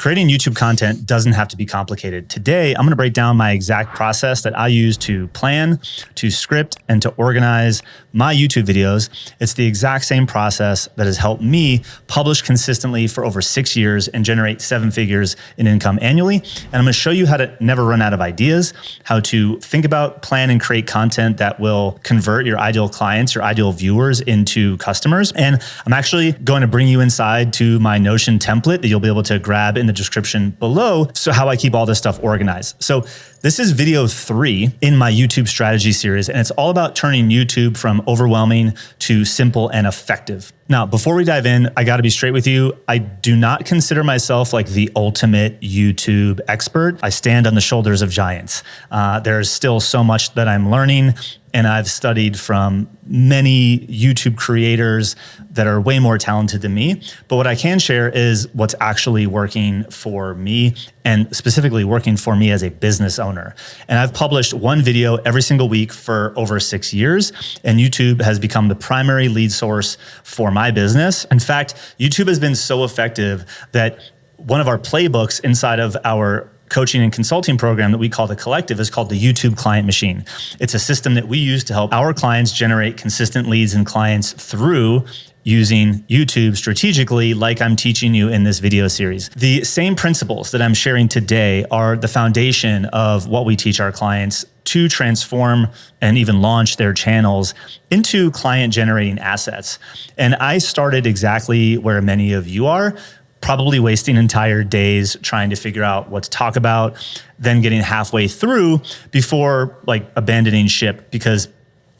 Creating YouTube content doesn't have to be complicated. Today, I'm going to break down my exact process that I use to plan, to script, and to organize my YouTube videos. It's the exact same process that has helped me publish consistently for over 6 years and generate 7 figures in income annually. And I'm going to show you how to never run out of ideas, how to think about, plan, and create content that will convert your ideal clients, your ideal viewers into customers. And I'm actually going to bring you inside to my Notion template that you'll be able to grab in the description below. So how I keep all this stuff organized. So this is video 3 in my YouTube strategy series, and it's all about turning YouTube from overwhelming to simple and effective. Now, before we dive in, I got to be straight with you. I do not consider myself like the ultimate YouTube expert. I stand on the shoulders of giants. There's still so much that I'm learning, and I've studied from many YouTube creators that are way more talented than me. But what I can share is what's actually working for me, and specifically working for me as a business owner. And I've published one video every single week for over 6 years, and YouTube has become the primary lead source for my business. In fact, YouTube has been so effective that one of our playbooks inside of our coaching and consulting program that we call the Collective is called the YouTube Client Machine. It's a system that we use to help our clients generate consistent leads and clients through using YouTube strategically, like I'm teaching you in this video series. The same principles that I'm sharing today are the foundation of what we teach our clients to transform and even launch their channels into client generating assets. And I started exactly where many of you are, probably wasting entire days trying to figure out what to talk about, then getting halfway through before like abandoning ship because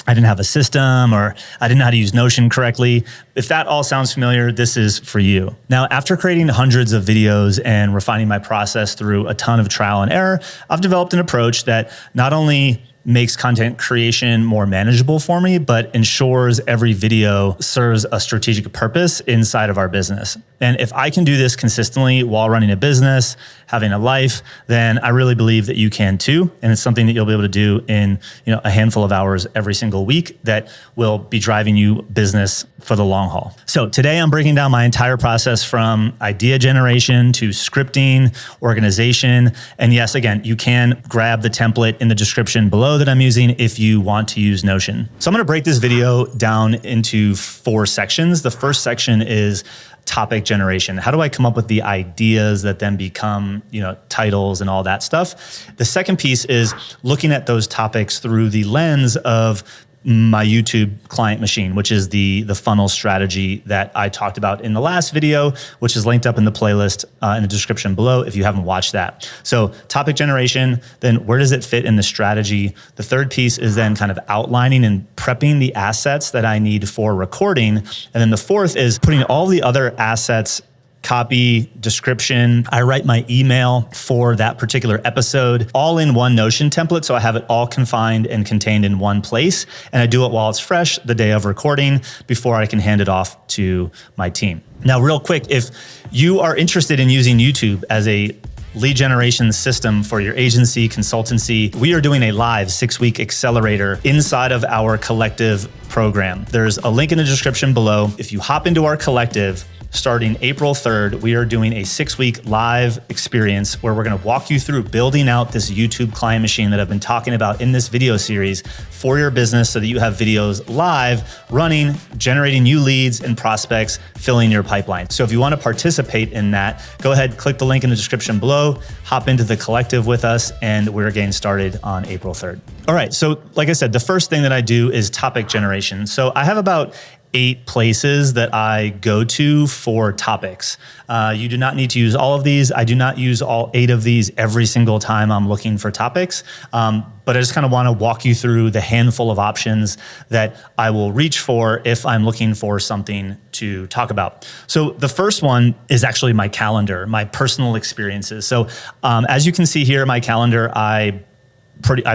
I didn't have a system or I didn't know how to use Notion correctly. If that all sounds familiar, this is for you. Now, after creating hundreds of videos and refining my process through a ton of trial and error, I've developed an approach that not only makes content creation more manageable for me, but ensures every video serves a strategic purpose inside of our business. And if I can do this consistently while running a business, having a life, then I really believe that you can too. And it's something that you'll be able to do in a handful of hours every single week that will be driving you business for the long haul. So today I'm breaking down my entire process from idea generation to scripting, organization. And yes, again, you can grab the template in the description below that I'm using if you want to use Notion. So I'm going to break this video down into 4 sections. The first section is topic generation. How do I come up with the ideas that then become, titles and all that stuff? The second piece is looking at those topics through the lens of my YouTube client machine, which is the funnel strategy that I talked about in the last video, which is linked up in the playlist in the description below if you haven't watched that. So topic generation, then where does it fit in the strategy? The third piece is then kind of outlining and prepping the assets that I need for recording. And then the fourth is putting all the other assets, copy, description. I write my email for that particular episode all in one Notion template. So I have it all confined and contained in one place. And I do it while it's fresh the day of recording before I can hand it off to my team. Now, real quick, if you are interested in using YouTube as a lead generation system for your agency, consultancy, we are doing a live 6-week accelerator inside of our Collective program. There's a link in the description below. If you hop into our Collective, starting April 3rd, we are doing a 6-week live experience where we're going to walk you through building out this YouTube client machine that I've been talking about in this video series for your business so that you have videos live, running, generating new leads and prospects, filling your pipeline. So if you want to participate in that, go ahead, click the link in the description below, hop into the Collective with us, and we're getting started on April 3rd. All right, so like I said, the first thing that I do is topic generation. So I have about 8 places that I go to for topics. You do not need to use all of these. I do not use all 8 of these every single time I'm looking for topics. But I just kind of want to walk you through the handful of options that I will reach for if I'm looking for something to talk about. So the first one is actually my calendar, my personal experiences. So as you can see here, my calendar, I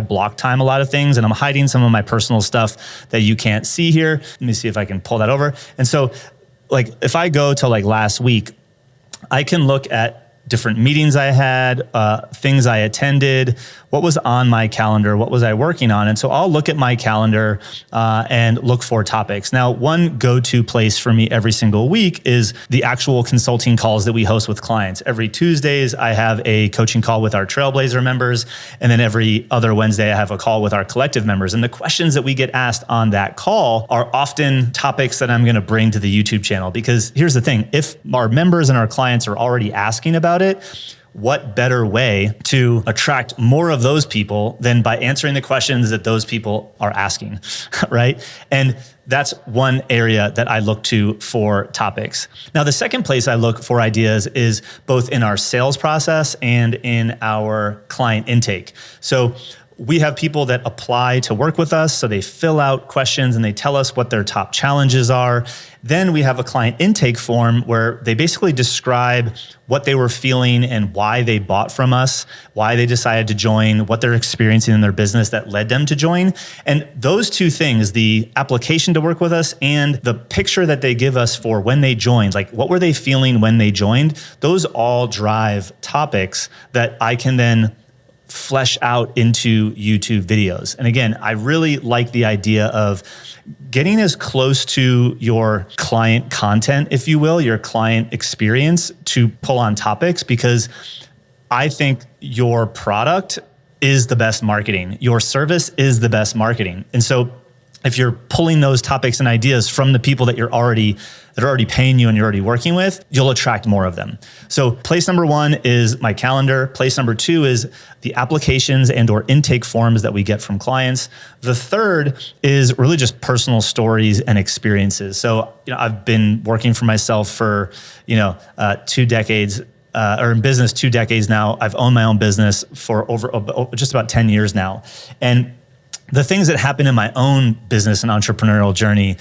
block time a lot of things, and I'm hiding some of my personal stuff that you can't see here. Let me see if I can pull that over. And so like if I go to like last week, I can look at different meetings I had, things I attended, what was on my calendar, what was I working on. And so I'll look at my calendar and look for topics. Now, one go-to place for me every single week is the actual consulting calls that we host with clients. Every Tuesdays, I have a coaching call with our Trailblazer members. And then every other Wednesday, I have a call with our collective members. And the questions that we get asked on that call are often topics that I'm going to bring to the YouTube channel. Because here's the thing, if our members and our clients are already asking about it, what better way to attract more of those people than by answering the questions that those people are asking, right? And that's one area that I look to for topics. Now, the second place I look for ideas is both in our sales process and in our client intake. So we have people that apply to work with us. So they fill out questions and they tell us what their top challenges are. Then we have a client intake form where they basically describe what they were feeling and why they bought from us, why they decided to join, what they're experiencing in their business that led them to join. And those two things, the application to work with us and the picture that they give us for when they joined, like what were they feeling when they joined, those all drive topics that I can then flesh out into YouTube videos. And again, I really like the idea of getting as close to your client content, if you will, your client experience to pull on topics, because I think your product is the best marketing. Your service is the best marketing. And so if you're pulling those topics and ideas from the people that are already paying you and you're already working with, you'll attract more of them. So place number one is my calendar. Place number two is the applications and or intake forms that we get from clients. The third is really just personal stories and experiences. So, I've been working for myself for, 2 decades, or in business 2 decades now. I've owned my own business for over just about 10 years now. And the things that happen in my own business and entrepreneurial journey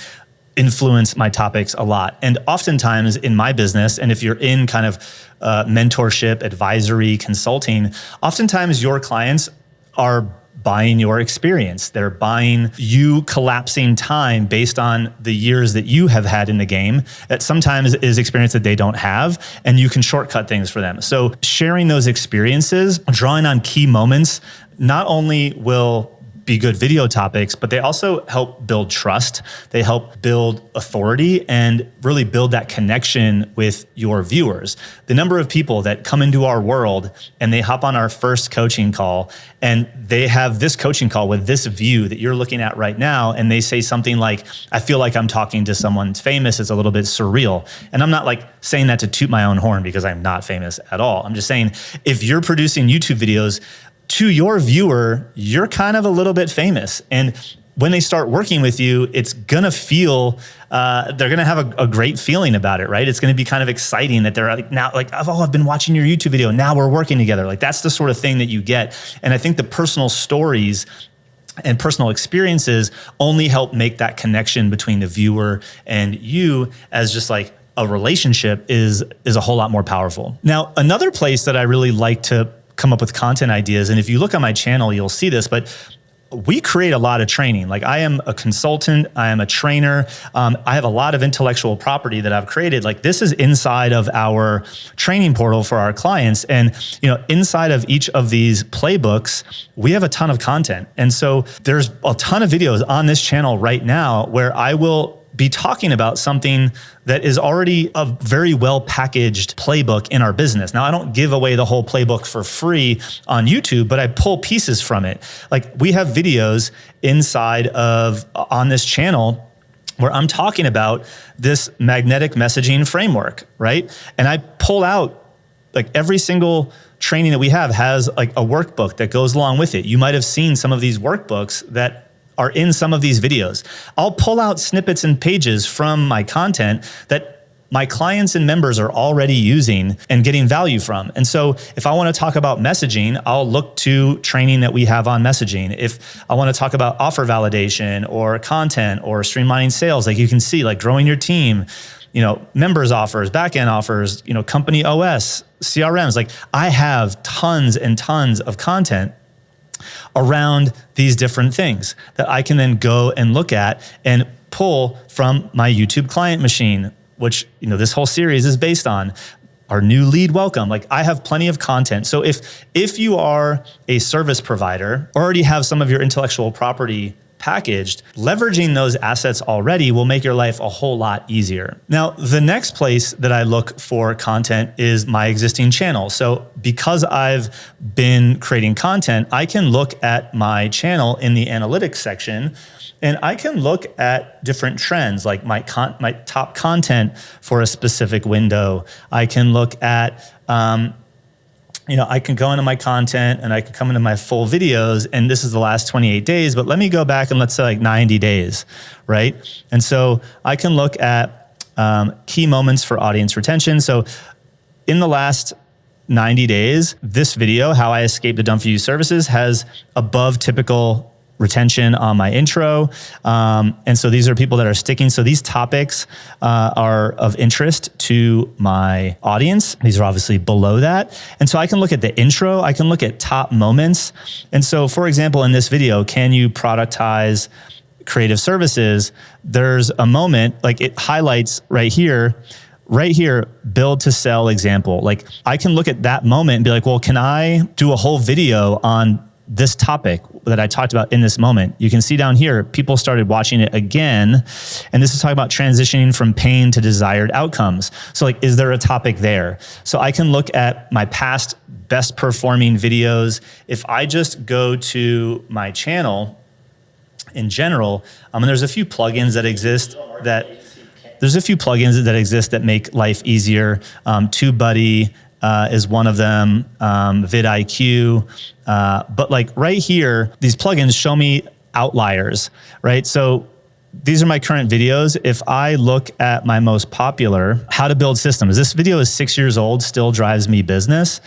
influence my topics a lot. And oftentimes in my business, and if you're in kind of mentorship, advisory, consulting, oftentimes your clients are buying your experience. They're buying you collapsing time based on the years that you have had in the game. That sometimes is experience that they don't have, and you can shortcut things for them. So sharing those experiences, drawing on key moments, not only will be good video topics, but they also help build trust. They help build authority and really build that connection with your viewers. The number of people that come into our world and they hop on our first coaching call and they have this coaching call with this view that you're looking at right now, and they say something like, I feel like I'm talking to someone famous. It's a little bit surreal. And I'm not like saying that to toot my own horn, because I'm not famous at all. I'm just saying, if you're producing YouTube videos, to your viewer, you're kind of a little bit famous. And when they start working with you, it's going to feel, they're going to have a great feeling about it, right? It's going to be kind of exciting that they're like, now, like, oh, I've been watching your YouTube video. Now we're working together. Like, that's the sort of thing that you get. And I think the personal stories and personal experiences only help make that connection between the viewer and you as just like a relationship is a whole lot more powerful. Now, another place that I really like to come up with content ideas, and if you look on my channel, you'll see this, but we create a lot of training. Like, I am a consultant, I am a trainer. I have a lot of intellectual property that I've created. Like, this is inside of our training portal for our clients. And, inside of each of these playbooks, we have a ton of content. And so there's a ton of videos on this channel right now where I will be talking about something that is already a very well packaged playbook in our business. Now, I don't give away the whole playbook for free on YouTube, but I pull pieces from it. Like, we have videos inside of on this channel where I'm talking about this magnetic messaging framework, right? And I pull out, like, every single training that we have has like a workbook that goes along with it. You might have seen some of these workbooks that are in some of these videos. I'll pull out snippets and pages from my content that my clients and members are already using and getting value from. And so if I want to talk about messaging, I'll look to training that we have on messaging. If I want to talk about offer validation or content or streamlining sales, like you can see, like growing your team, members offers, back-end offers, company OS, CRMs, like I have tons and tons of content around these different things that I can then go and look at and pull from my YouTube client machine, which, this whole series is based on. our new lead welcome. Like I have plenty of content. So if you are a service provider, already have some of your intellectual property packaged, leveraging those assets already will make your life a whole lot easier. Now, the next place that I look for content is my existing channel. So because I've been creating content, I can look at my channel in the analytics section, and I can look at different trends, like my top content for a specific window. I can look at, I can go into my content and I can come into my full videos, and this is the last 28 days, but let me go back and let's say like 90 days, right? And so I can look at key moments for audience retention. So in the last 90 days, this video, how I escaped the dumb for you services, has above typical retention on my intro. And so these are people that are sticking. So these topics are of interest to my audience. These are obviously below that. And so I can look at the intro, I can look at top moments. And so for example, in this video, can you productize creative services? There's a moment, like it highlights right here, build to sell example. Like I can look at that moment and be like, well, can I do a whole video on this topic that I talked about in this moment? You can see down here, people started watching it again. And this is talking about transitioning from pain to desired outcomes. So like, is there a topic there? So I can look at my past best performing videos. If I just go to my channel in general, and there's a few plugins that exist that make life easier. TubeBuddy is one of them, vidIQ. But like right here, these plugins show me outliers, right? So these are my current videos. If I look at my most popular, how to build systems, this video is 6 years old, still drives me business.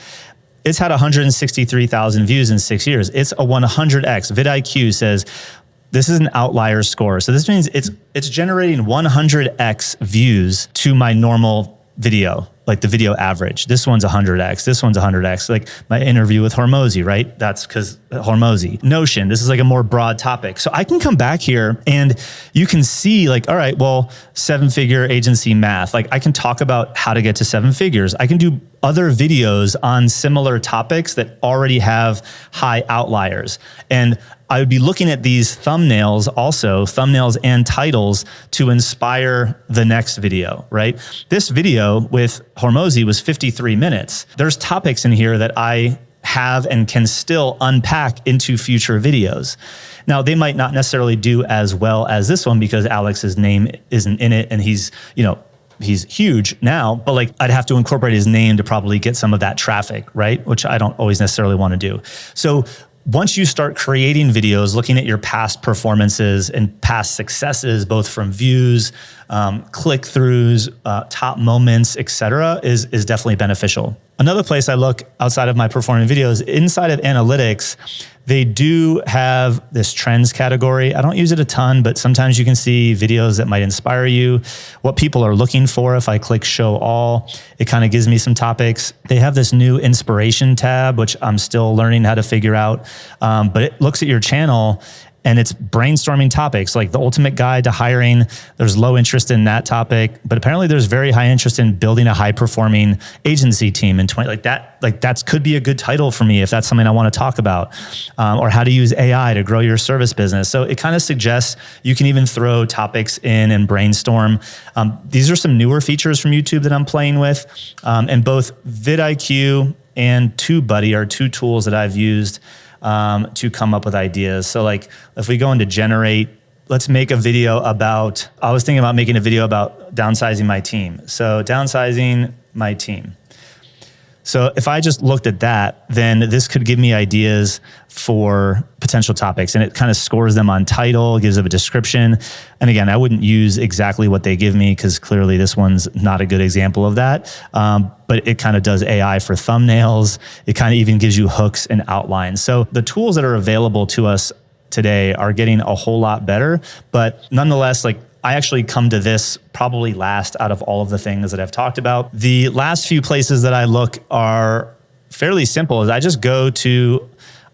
It's had 163,000 views in 6 years. It's a 100x. vidIQ says, this is an outlier score. So this means it's generating 100x views to my normal video, like the video average. This one's 100x, this one's 100x. Like my interview with Hormozy, right? That's because Hormozy. Notion, this is like a more broad topic. So I can come back here and you can see like, all right, well, 7-figure agency math. Like I can talk about how to get to 7 figures. I can do other videos on similar topics that already have high outliers. And I would be looking at these thumbnails also, thumbnails and titles, to inspire the next video, right? This video with Hormozy was 53 minutes. There's topics in here that I have and can still unpack into future videos. Now, they might not necessarily do as well as this one because Alex's name isn't in it and he's huge now, but like I'd have to incorporate his name to probably get some of that traffic, right? Which I don't always necessarily want to do. So once you start creating videos, looking at your past performances and past successes, both from views, click-throughs, top moments, et cetera, is definitely beneficial. Another place I look outside of my performing videos, inside of analytics, they do have this trends category. I don't use it a ton, but sometimes you can see videos that might inspire you, what people are looking for. If I click show all, it kind of gives me some topics. They have this new inspiration tab, which I'm still learning how to figure out. But it looks at your channel and it's brainstorming topics like the ultimate guide to hiring. There's low interest in that topic, but apparently there's very high interest in building a high performing agency team in 20, that could be a good title for me if that's something I want to talk about, or how to use AI to grow your service business. So it kind of suggests you can even throw topics in and brainstorm. These are some newer features from YouTube that I'm playing with. And both vidIQ and TubeBuddy are two tools that I've used to come up with ideas. So like if we go into generate, let's make a video about, I was thinking about making a video about downsizing my team. So downsizing my team. So if I just looked at that, then this could give me ideas for potential topics, and it kind of scores them on title, gives them a description. And again, I wouldn't use exactly what they give me because clearly this one's not a good example of that. But it kind of does AI for thumbnails. It kind of even gives you hooks and outlines. So the tools that are available to us today are getting a whole lot better, but nonetheless, like I actually come to this probably last out of all of the things that I've talked about. The last few places that I look are fairly simple. Is I just go to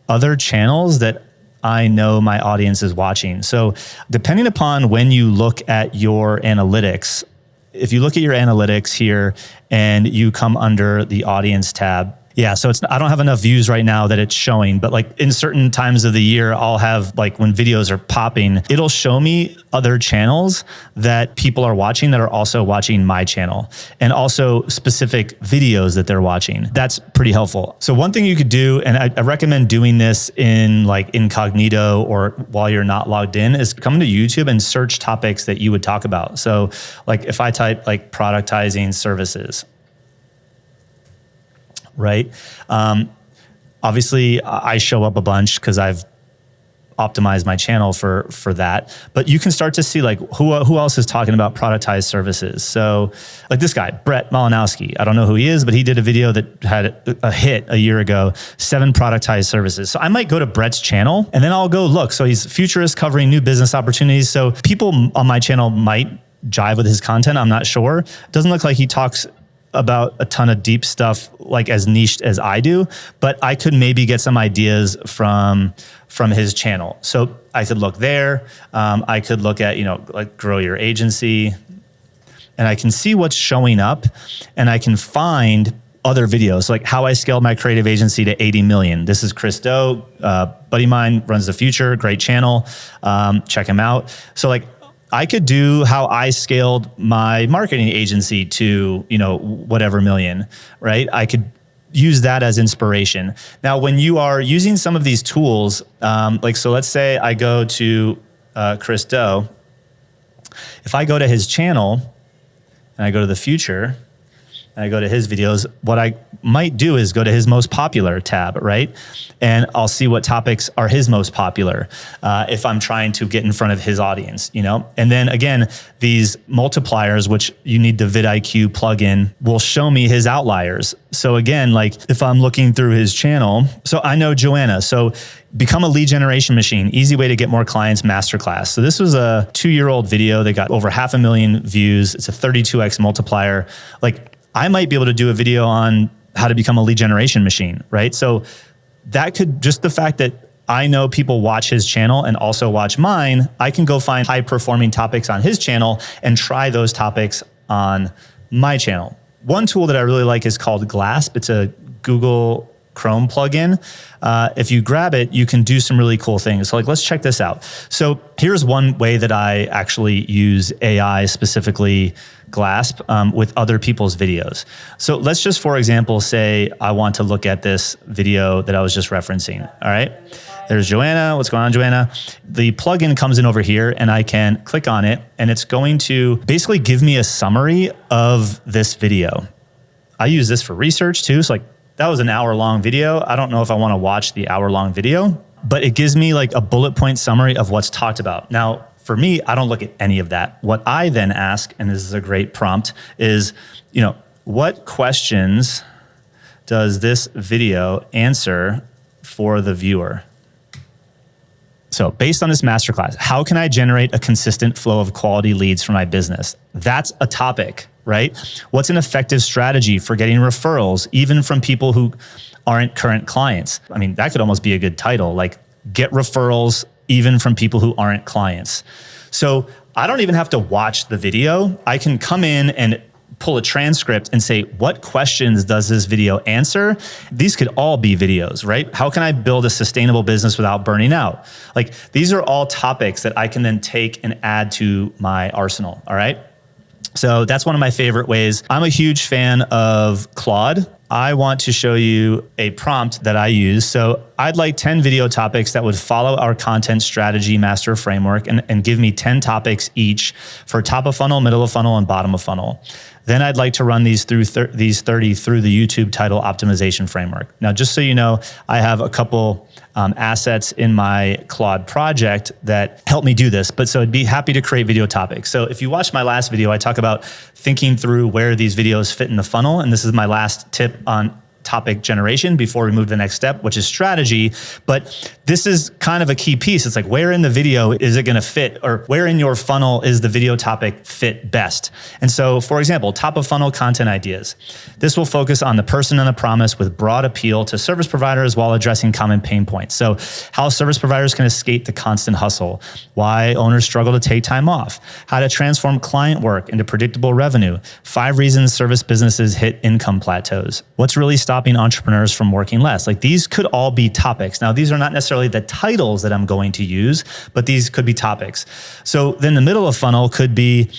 other channels that I know my audience is watching. So depending upon when you look at your analytics, if you look at your analytics here and you come under the audience tab, yeah, so I don't have enough views right now that it's showing, but like in certain times of the year, I'll have like when videos are popping, it'll show me other channels that people are watching that are also watching my channel, and also specific videos that they're watching. That's pretty helpful. So one thing you could do, and I recommend doing this in like incognito or while you're not logged in, is come to YouTube and search topics that you would talk about. So like if I type like productizing services, right? Obviously I show up a bunch because I've optimized my channel for that, but you can start to see like who else is talking about productized services. So like this guy, Brett Malinowski, I don't know who he is, but he did a video that had a hit a year ago, 7 productized services. So I might go to Brett's channel and then I'll go look. So he's futurist covering new business opportunities. So people on my channel might jive with his content. I'm not sure. It doesn't look like he talks about a ton of deep stuff like as niched as I do, but I could maybe get some ideas from his channel. So I could look there. I could look at, like grow your agency, and I can see what's showing up, and I can find other videos like how I scaled my creative agency to 80 million. This is Chris Do, buddy of mine, runs The Future, great channel. Check him out. So like, I could do how I scaled my marketing agency to, whatever million, right? I could use that as inspiration. Now, when you are using some of these tools, so let's say I go to Chris Do. If I go to his channel and I go to The Future and I go to his videos, what I might do is go to his most popular tab, right? And I'll see what topics are his most popular if I'm trying to get in front of his audience, And then again, these multipliers, which you need the vidIQ plugin, will show me his outliers. So again, like if I'm looking through his channel, so I know Joanna. So become a lead generation machine, easy way to get more clients masterclass. So this was a 2-year-old video that got over 500,000 views. It's a 32x multiplier. Like I might be able to do a video on how to become a lead generation machine, right? So that could, just the fact that I know people watch his channel and also watch mine, I can go find high performing topics on his channel and try those topics on my channel. One tool that I really like is called Glasp. It's a Google Chrome plugin. If you grab it, you can do some really cool things. So like, let's check this out. So here's one way that I actually use AI, specifically Glasp, with other people's videos. So let's just, for example, say I want to look at this video that I was just referencing. All right. There's Joanna. What's going on, Joanna? The plugin comes in over here and I can click on it and it's going to basically give me a summary of this video. I use this for research too. So like, that was an hour-long video. I don't know if I want to watch the hour-long video, but it gives me like a bullet point summary of what's talked about. Now, for me, I don't look at any of that. What I then ask, and this is a great prompt, is, what questions does this video answer for the viewer? So based on this masterclass, how can I generate a consistent flow of quality leads for my business? That's a topic, right? What's an effective strategy for getting referrals, even from people who aren't current clients? I mean, that could almost be a good title, like get referrals even from people who aren't clients. So I don't even have to watch the video. I can come in and pull a transcript and say, what questions does this video answer? These could all be videos, right? How can I build a sustainable business without burning out? Like, these are all topics that I can then take and add to my arsenal, all right? So that's one of my favorite ways. I'm a huge fan of Claude. I want to show you a prompt that I use. So I'd like 10 video topics that would follow our content strategy master framework and give me 10 topics each for top of funnel, middle of funnel, and bottom of funnel. Then I'd like to run these through these 30 through the YouTube title optimization framework. Now, just so you know, I have a couple assets in my Claude project that help me do this, but so I'd be happy to create video topics. So if you watched my last video, I talk about thinking through where these videos fit in the funnel. And this is my last tip on topic generation before we move to the next step, which is strategy. But this is kind of a key piece. It's like, where in the video is it going to fit, or where in your funnel is the video topic fit best? And so, for example, top of funnel content ideas. This will focus on the person and the promise with broad appeal to service providers while addressing common pain points. So how service providers can escape the constant hustle, why owners struggle to take time off, how to transform client work into predictable revenue, 5 reasons service businesses hit income plateaus, what's really stopping entrepreneurs from working less. Like, these could all be topics. Now, these are not necessarily the titles that I'm going to use, but these could be topics. So then the middle of funnel could be,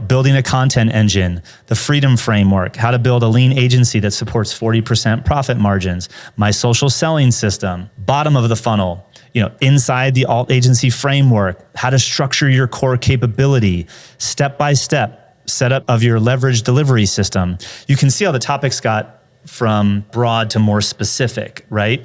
building a content engine, the freedom framework, how to build a lean agency that supports 40% profit margins, my social selling system. Bottom of the funnel, inside the alt agency framework, how to structure your core capability, step-by-step setup of your leverage delivery system. You can see how the topics got from broad to more specific, right?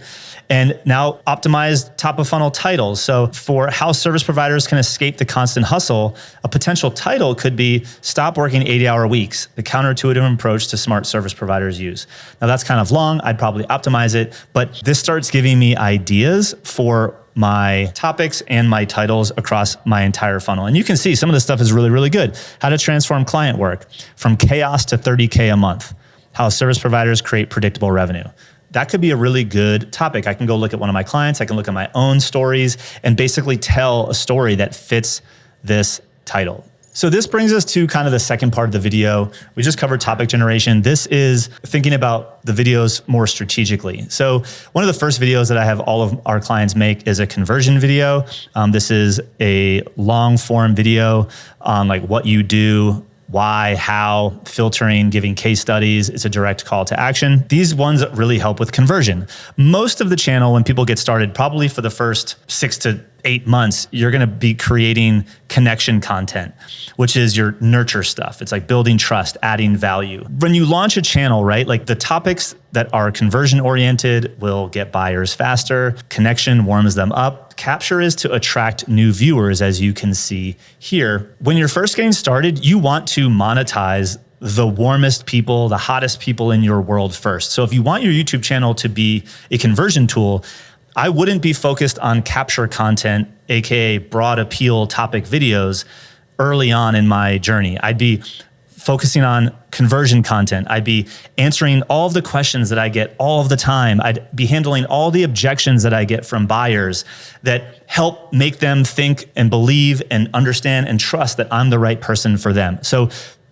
And now optimized top of funnel titles. So for how service providers can escape the constant hustle, a potential title could be Stop Working 80-Hour Weeks, the counterintuitive approach to smart service providers use. Now that's kind of long. I'd probably optimize it, but this starts giving me ideas for my topics and my titles across my entire funnel. And you can see some of this stuff is really, really good. How to transform client work from chaos to 30K a month. How service providers create predictable revenue. That could be a really good topic. I can go look at one of my clients. I can look at my own stories and basically tell a story that fits this title. So this brings us to kind of the second part of the video. We just covered topic generation. This is thinking about the videos more strategically. So one of the first videos that I have all of our clients make is a conversion video. This is a long form video on like what you do, why, how, filtering, giving case studies. It's a direct call to action. These ones really help with conversion. Most of the channel, when people get started, probably for the first 6 to 8 months, you're going to be creating connection content, which is your nurture stuff. It's like building trust, adding value. When you launch a channel, right, like the topics that are conversion oriented will get buyers faster. Connection warms them up. Capture is to attract new viewers, as you can see here. When you're first getting started, you want to monetize the warmest people, the hottest people in your world first. So if you want your YouTube channel to be a conversion tool, I wouldn't be focused on capture content, AKA broad appeal topic videos early on in my journey. I'd be focusing on conversion content. I'd be answering all of the questions that I get all of the time. I'd be handling all the objections that I get from buyers that help make them think and believe and understand and trust that I'm the right person for them. So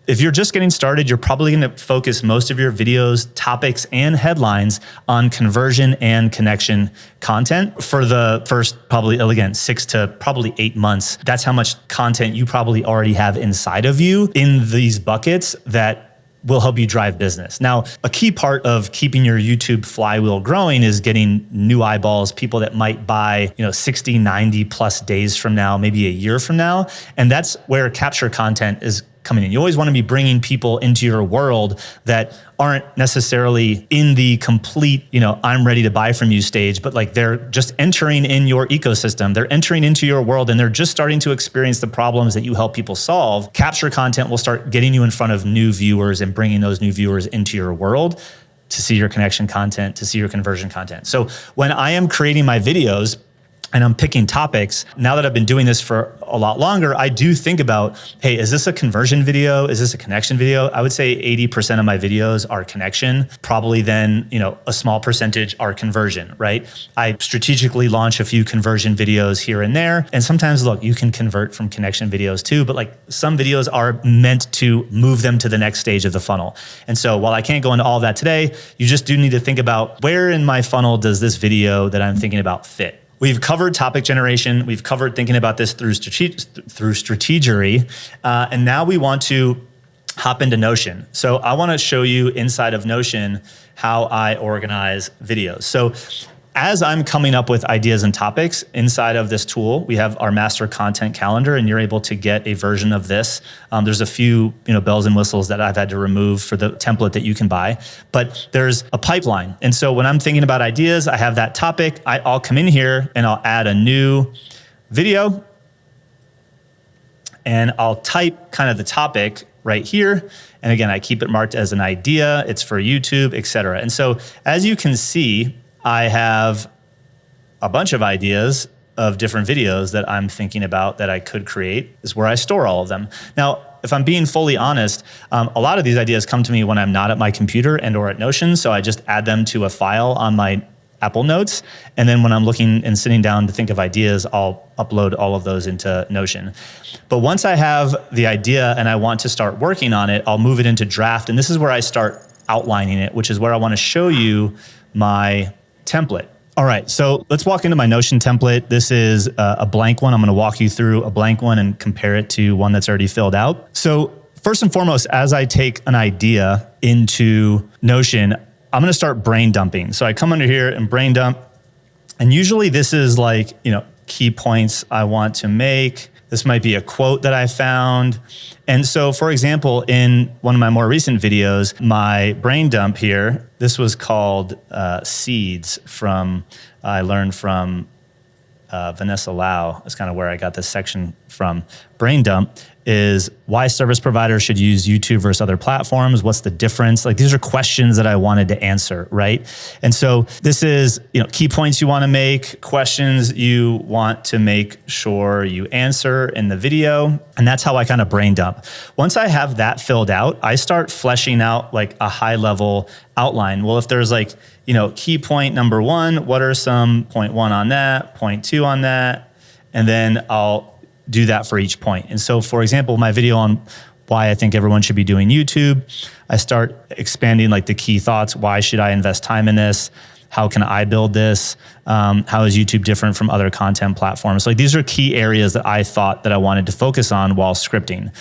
if you're just getting started, you're probably going to focus most of your videos, topics, and headlines on conversion and connection content for the first probably, again, 6 to probably 8 months. That's how much content you probably already have inside of you in these buckets that will help you drive business. Now, a key part of keeping your YouTube flywheel growing is getting new eyeballs, people that might buy, 60, 90 plus days from now, maybe a year from now. And that's where capture content is coming in. You always want to be bringing people into your world that aren't necessarily in the complete, I'm ready to buy from you stage, but like they're just entering in your ecosystem. They're entering into your world and they're just starting to experience the problems that you help people solve. Capture content will start getting you in front of new viewers and bringing those new viewers into your world to see your connection content, to see your conversion content. So when I am creating my videos, and I'm picking topics, now that I've been doing this for a lot longer, I do think about, hey, is this a conversion video? Is this a connection video? I would say 80% of my videos are connection. Probably then, a small percentage are conversion, right? I strategically launch a few conversion videos here and there. And sometimes, look, you can convert from connection videos too, but like some videos are meant to move them to the next stage of the funnel. And so while I can't go into all that today, you just do need to think about where in my funnel does this video that I'm thinking about fit? We've covered topic generation. We've covered thinking about this through strategery. And now we want to hop into Notion. So I want to show you inside of Notion how I organize videos. So as I'm coming up with ideas and topics inside of this tool, we have our master content calendar, and you're able to get a version of this. There's a few bells and whistles that I've had to remove for the template that you can buy, but there's a pipeline. And so when I'm thinking about ideas, I have that topic. I'll come in here and I'll add a new video, and I'll type kind of the topic right here. And again, I keep it marked as an idea. It's for YouTube, etc. And so as you can see, I have a bunch of ideas of different videos that I'm thinking about that I could create. Is where I store all of them. Now, if I'm being fully honest, a lot of these ideas come to me when I'm not at my computer and or at Notion. So I just add them to a file on my Apple Notes. And then when I'm looking and sitting down to think of ideas, I'll upload all of those into Notion. But once I have the idea and I want to start working on it, I'll move it into draft. And this is where I start outlining it, which is where I want to show you my template. All right, so let's walk into my Notion template. This is a blank one. I'm going to walk you through a blank one and compare it to one that's already filled out. So first and foremost, as I take an idea into Notion, I'm going to start brain dumping. So I come under here and brain dump. And usually this is like, key points I want to make. This might be a quote that I found. And so, for example, in one of my more recent videos, my brain dump here, this was called Seeds I learned from Vanessa Lau. That's kind of where I got this section from. Brain dump is why service providers should use YouTube versus other platforms. What's the difference? Like, these are questions that I wanted to answer, right? And so this is, key points you want to make, questions you want to make sure you answer in the video. And that's how I kind of brain dump. Once I have that filled out, I start fleshing out like a high level outline. Well, if there's like, key point number 1, what are some point 1 on that, point 2 on that, and then I'll do that for each point. And so, for example, my video on why I think everyone should be doing YouTube, I start expanding like the key thoughts. Why should I invest time in this? How can I build this? How is YouTube different from other content platforms? So like, these are key areas that I thought that I wanted to focus on while scripting.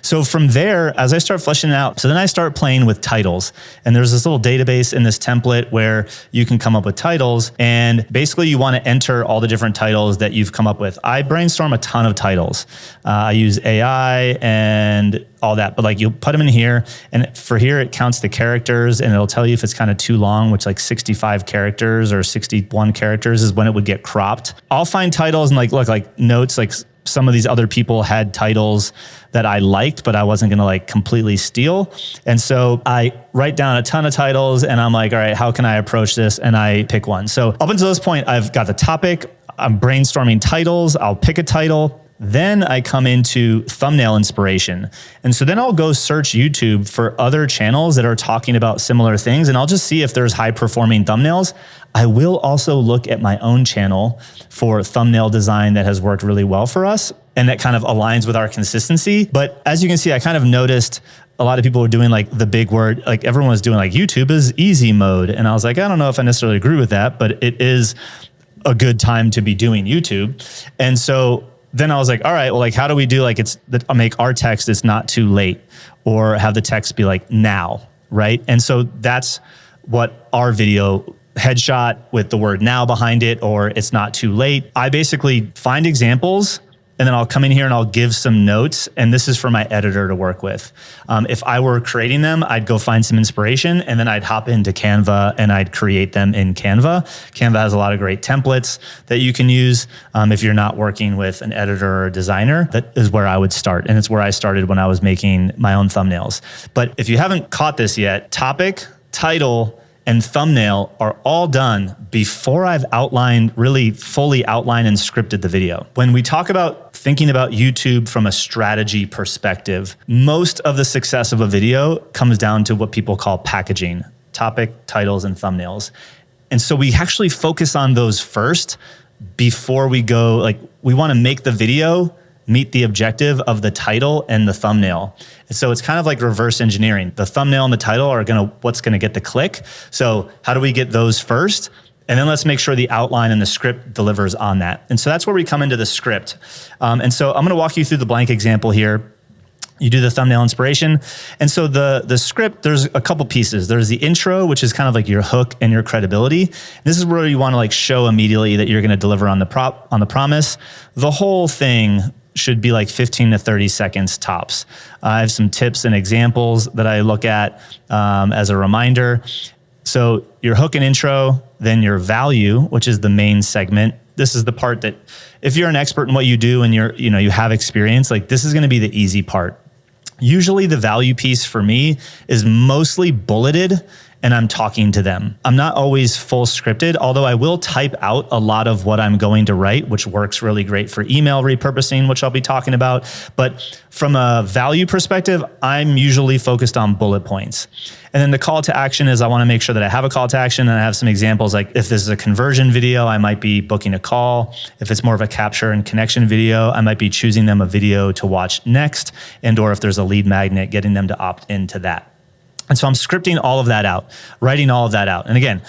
So from there, as I start fleshing it out, so then I start playing with titles. And there's this little database in this template where you can come up with titles. And basically you want to enter all the different titles that you've come up with. I brainstorm a ton of titles. I use AI and all that, but like you'll put them in here, and for here it counts the characters and it'll tell you if it's kind of too long, which like 65 characters or 61 characters is when it would get cropped. I'll find titles and look like notes, like some of these other people had titles that I liked, but I wasn't going to like completely steal. And so I write down a ton of titles and I'm like, all right, how can I approach this? And I pick one. So up until this point, I've got the topic, I'm brainstorming titles, I'll pick a title. Then I come into thumbnail inspiration. And so then I'll go search YouTube for other channels that are talking about similar things. And I'll just see if there's high performing thumbnails. I will also look at my own channel for thumbnail design that has worked really well for us and that kind of aligns with our consistency. But as you can see, I kind of noticed a lot of people were doing like the big word, like everyone was doing like YouTube is easy mode. And I was like, I don't know if I necessarily agree with that, but it is a good time to be doing YouTube. And so then I was like, all right, well, like, how do we do like I'll make our text, it's not too late, or have the text be like now, right? And so that's what our video headshot with the word now behind it, or it's not too late. I basically find examples and then I'll come in here and I'll give some notes. And this is for my editor to work with. If I were creating them, I'd go find some inspiration and then I'd hop into Canva and I'd create them in Canva. Canva has a lot of great templates that you can use. If you're not working with an editor or a designer, that is where I would start. And it's where I started when I was making my own thumbnails. But if you haven't caught this yet, topic, title, and thumbnail are all done before I've really fully outlined and scripted the video. When we talk about thinking about YouTube from a strategy perspective, most of the success of a video comes down to what people call packaging: topic, titles, and thumbnails. And so we actually focus on those first before we go, like, we want to make the video meet the objective of the title and the thumbnail. And so it's kind of like reverse engineering. The thumbnail and the title are what's gonna get the click. So how do we get those first? And then let's make sure the outline and the script delivers on that. And so that's where we come into the script. And so I'm gonna walk you through the blank example here. You do the thumbnail inspiration. And so the script, there's a couple pieces. There's the intro, which is kind of like your hook and your credibility. This is where you wanna like show immediately that you're gonna deliver on the promise. The whole thing should be like 15 to 30 seconds tops. I have some tips and examples that I look at as a reminder. So your hook and intro, then your value, which is the main segment. This is the part that if you're an expert in what you do and you have experience, like this is gonna be the easy part. Usually the value piece for me is mostly bulleted and I'm talking to them. I'm not always full scripted, although I will type out a lot of what I'm going to write, which works really great for email repurposing, which I'll be talking about. But from a value perspective, I'm usually focused on bullet points. And then the call to action is I want to make sure that I have a call to action and I have some examples. Like if this is a conversion video, I might be booking a call. If it's more of a capture and connection video, I might be choosing them a video to watch next. And or if there's a lead magnet, getting them to opt into that. And so I'm scripting all of that out, writing all of that out. And again,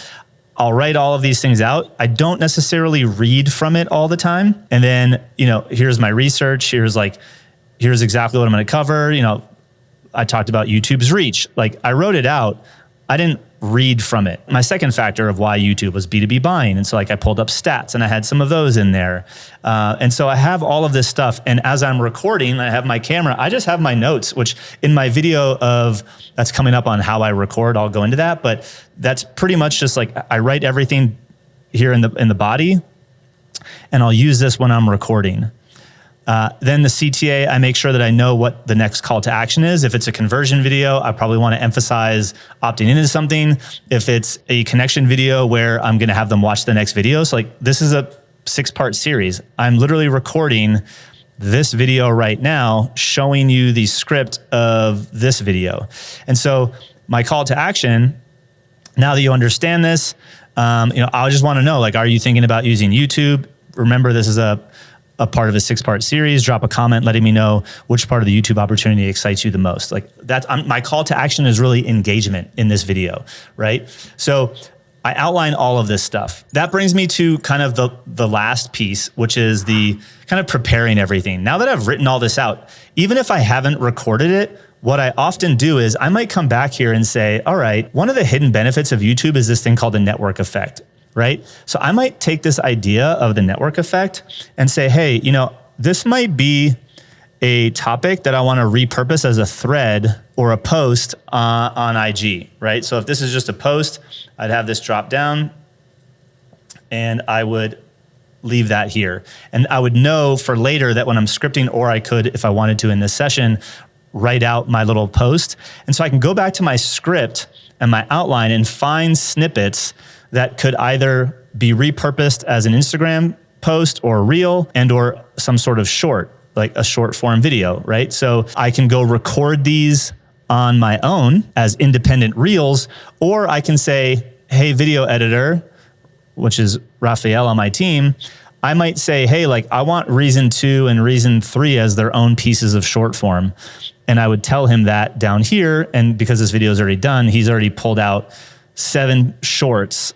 I'll write all of these things out. I don't necessarily read from it all the time. And then, here's my research. Here's exactly what I'm going to cover. I talked about YouTube's reach. Like I wrote it out. I didn't read from it. My second factor of why YouTube was B2B buying. And so I pulled up stats and I had some of those in there. And so I have all of this stuff. And as I'm recording, I have my camera, I just have my notes, which in my video that's coming up on how I record, I'll go into that. But that's pretty much just like, I write everything here in the body and I'll use this when I'm recording. Then the CTA, I make sure that I know what the next call to action is. If it's a conversion video, I probably want to emphasize opting into something. If it's a connection video where I'm going to have them watch the next video. So this is a 6-part series. I'm literally recording this video right now, showing you the script of this video. And so my call to action, now that you understand this, I just want to know, are you thinking about using YouTube? Remember, this is a part of a 6-part series. Drop a comment letting me know which part of the YouTube opportunity excites you the most. My call to action is really engagement in this video, right? So I outline all of this stuff. That brings me to kind of the last piece, which is the kind of preparing everything. Now that I've written all this out, even if I haven't recorded it, what I often do is I might come back here and say, all right, one of the hidden benefits of YouTube is this thing called the network effect. Right? So I might take this idea of the network effect and say, hey, this might be a topic that I want to repurpose as a thread or a post on IG, right? So if this is just a post, I'd have this drop down and I would leave that here. And I would know for later that when I'm scripting, or I could, if I wanted to in this session, write out my little post. And so I can go back to my script and my outline and find snippets that could either be repurposed as an Instagram post or a reel and or some sort of short, like a short form video, right? So I can go record these on my own as independent reels, or I can say, hey, video editor, which is Raphael on my team, I might say, hey, I want reason 2 and reason 3 as their own pieces of short form. And I would tell him that down here. And because this video is already done, he's already pulled out 7 shorts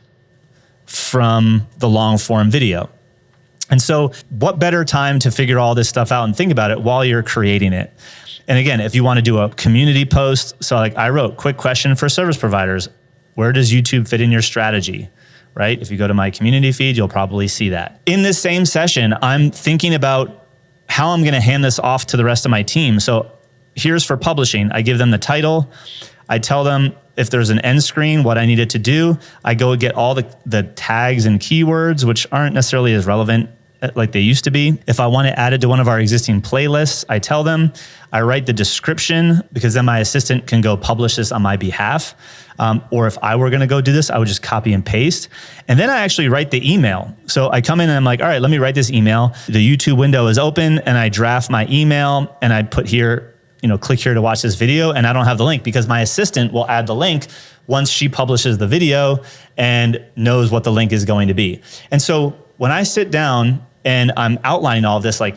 from the long form video. And so what better time to figure all this stuff out and think about it while you're creating it? And again, if you want to do a community post, so I wrote, quick question for service providers. Where does YouTube fit in your strategy? Right? If you go to my community feed, you'll probably see that. In this same session, I'm thinking about how I'm going to hand this off to the rest of my team. So here's for publishing. I give them the title. I tell them if there's an end screen, what I needed to do. I go get all the tags and keywords, which aren't necessarily as relevant like they used to be. If I want to add it to one of our existing playlists, I tell them. I write the description because then my assistant can go publish this on my behalf. Or if I were going to go do this, I would just copy and paste. And then I actually write the email. So I come in and I'm like, all right, let me write this email. The YouTube window is open and I draft my email and I put here, click here to watch this video, and I don't have the link because my assistant will add the link once she publishes the video and knows what the link is going to be. And so when I sit down and I'm outlining all of this, I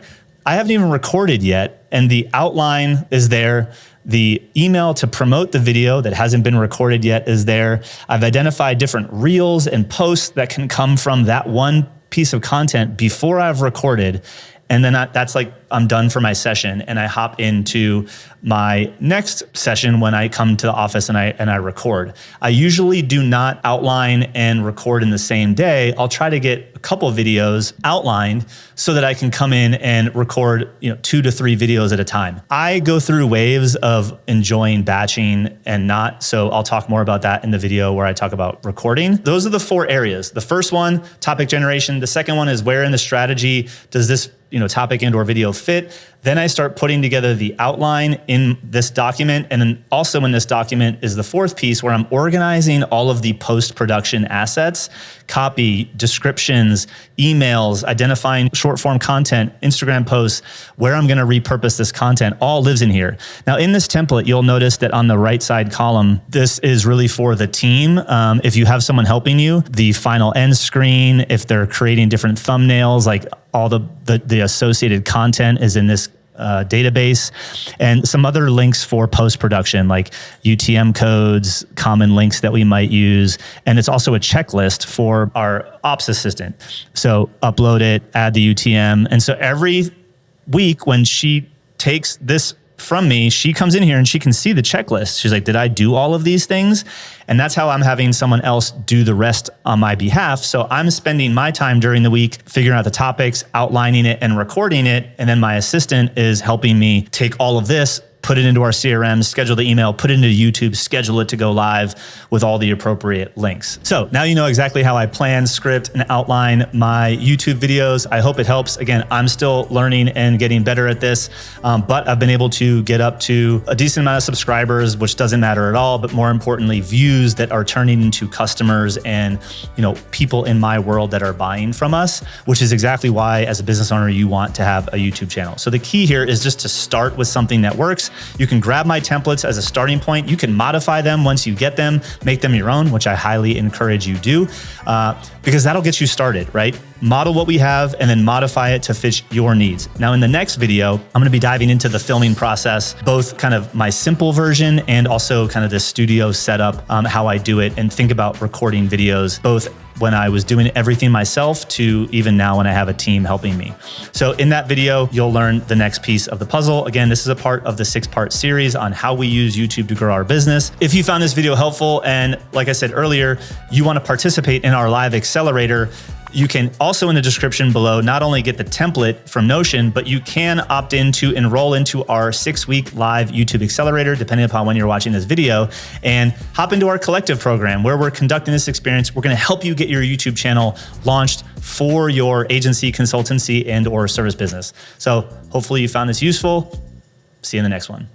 haven't even recorded yet, and the outline is there. The email to promote the video that hasn't been recorded yet is there. I've identified different reels and posts that can come from that one piece of content before I've recorded. And then that's I'm done for my session, and I hop into my next session when I come to the office and I record. I usually do not outline and record in the same day. I'll try to get a couple of videos outlined so that I can come in and record 2 to 3 videos at a time. I go through waves of enjoying batching and not, so I'll talk more about that in the video where I talk about recording. Those are the 4 areas. The first one, topic generation. The second one is where in the strategy does this topic and or video fit. Then I start putting together the outline in this document. And then also in this document is the fourth piece where I'm organizing all of the post-production assets, copy, descriptions, emails, identifying short form content, Instagram posts, where I'm gonna repurpose this content, all lives in here. Now in this template, you'll notice that on the right side column, this is really for the team. If you have someone helping you, the final end screen, if they're creating different thumbnails, like all the associated content is in this database, and some other links for post-production like UTM codes, common links that we might use. And it's also a checklist for our ops assistant. So upload it, add the UTM. And so every week when she takes this from me, she comes in here and she can see the checklist. She's like, did I do all of these things? And that's how I'm having someone else do the rest on my behalf. So I'm spending my time during the week figuring out the topics, outlining it and recording it. And then my assistant is helping me take all of this, put it into our CRM, schedule the email, put it into YouTube, schedule it to go live with all the appropriate links. So now you know exactly how I plan, script, and outline my YouTube videos. I hope it helps. Again, I'm still learning and getting better at this, but I've been able to get up to a decent amount of subscribers, which doesn't matter at all, but more importantly, views that are turning into customers and people in my world that are buying from us, which is exactly why as a business owner, you want to have a YouTube channel. So the key here is just to start with something that works. You can grab my templates as a starting point. You can modify them once you get them, make them your own, which I highly encourage you do, because that'll get you started, right? Model what we have and then modify it to fit your needs. Now in the next video, I'm gonna be diving into the filming process, both kind of my simple version and also kind of the studio setup, how I do it and think about recording videos, both when I was doing everything myself to even now when I have a team helping me. So in that video, you'll learn the next piece of the puzzle. Again, this is a part of the 6-part series on how we use YouTube to grow our business. If you found this video helpful, and like I said earlier, you want to participate in our live accelerator, you can also in the description below not only get the template from Notion, but you can opt in to enroll into our 6-week live YouTube accelerator, depending upon when you're watching this video, and hop into our collective program where we're conducting this experience. We're gonna help you get your YouTube channel launched for your agency, consultancy, and or service business. So hopefully you found this useful. See you in the next one.